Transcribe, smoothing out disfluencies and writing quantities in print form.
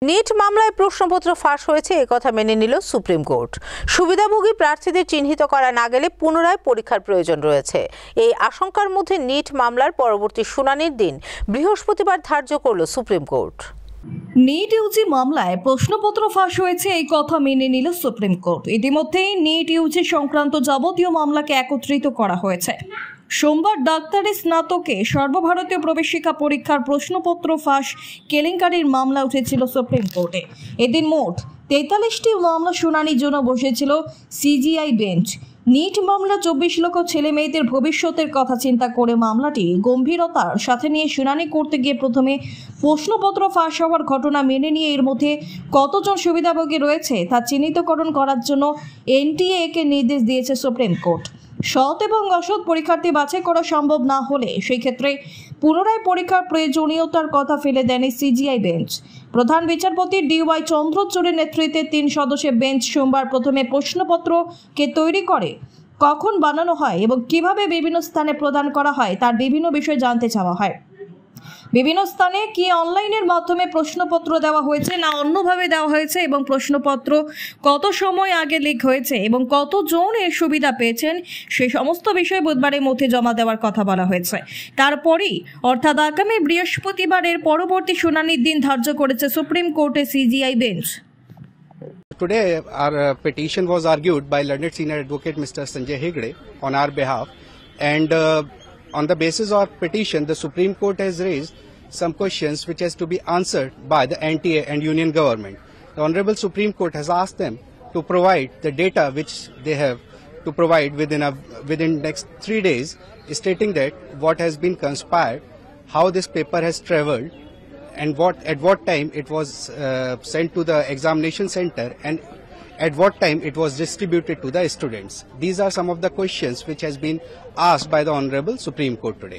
NEET মামলায় প্রশ্নপত্র ফাঁস হয়েছে একথা মেনে নিল সুপ্রিম কোর্ট। সুবিধাভোগী প্রার্থীদের চিহ্নিত করা না গেলে পুনরায় পরীক্ষার প্রয়োজন রয়েছে। এই আশঙ্কার মধ্যে নিট মামলার পরবর্তী শুনানির দিন বৃহস্পতিবার ধার্য করল সুপ্রিম কোর্ট। নিট ইউজি মামলায় প্রশ্নপত্র ফাঁস হয়েছে এই কথা মেনে নিল সুপ্রিম কোর্ট। ইতিমধ্যেই নিট ইউজি সংক্রান্ত যাবতীয় মামলাকে একত্রিত করা হয়েছে। সোমবার ডাক্তারি স্নাতকে সর্বভারতীয় প্রবেশিকা পরীক্ষার প্রশ্নপত্র ফাঁস কেলেঙ্কারির মামলা উঠেছিল সুপ্রিম কোর্টে। এদিন মোট 43টি মামলা শুনানির জন্য বসেছিল সিজিআই বেঞ্চ। নিট মামলা 24 লক্ষ ছেলে মেয়েদের ভবিষ্যতের কথা চিন্তা করে মামলাটি গম্ভীরতার সাথে নিয়ে শুনানি করতে গিয়ে প্রথমে প্রশ্নপত্র ফাঁস হওয়ার ঘটনা মেনে নিয়ে এর মধ্যে কতজন সুবিধাভোগী রয়েছে তা চিহ্নিতকরণ করার জন্য এনটিএ-কে নির্দেশ দিয়েছে সুপ্রিম কোর্ট। সৎ এবং অসৎ পরীক্ষার্থী বাছাই করা সম্ভব না হলে সেই ক্ষেত্রে পুনরায় পরীক্ষার প্রয়োজনীয়তার কথা ফেলে দেন সিজিআই বেঞ্চ। প্রধান বিচারপতি ডিওয়াই চন্দ্রচূড়ের নেতৃত্বে 3 সদস্যের বেঞ্চ সোমবার প্রথমে প্রশ্নপত্রকে তৈরি করে, কখন বানানো হয় এবং কিভাবে বিভিন্ন স্থানে প্রদান করা হয় তার বিভিন্ন বিষয় জানতে চাওয়া হয়। বিভিন্ন স্থানে কি অনলাইনের মাধ্যমে প্রশ্নপত্র দেওয়া হয়েছে না অন্যভাবে দেওয়া হয়েছে এবং প্রশ্নপত্র কত সময় আগে লিক হয়েছে এবং কতজন এর সুবিধা পেয়েছেন সেই সমস্ত বিষয় বুধবারের মধ্যে জমা দেওয়ার কথা বলা হয়েছে। তারপরেই অর্থাৎ আগামী বৃহস্পতিবারের পরবর্তী শুনানির দিন ধার্য করেছে সুপ্রিম কোর্টের CGI bench. Today, our petition was argued by learned senior advocate Mr. Sanjay Hegde on our behalf, and on the basis of our petition, the Supreme Court has raised some questions which has to be answered by the NTA and Union government. The Honorable Supreme Court has asked them to provide the data which they have to provide within next 3 days, stating that what has been conspired, how this paper has travelled, and at what time it was sent to the examination center, and at what time it was distributed to the students. These are some of the questions which has been asked by the Honorable Supreme Court today.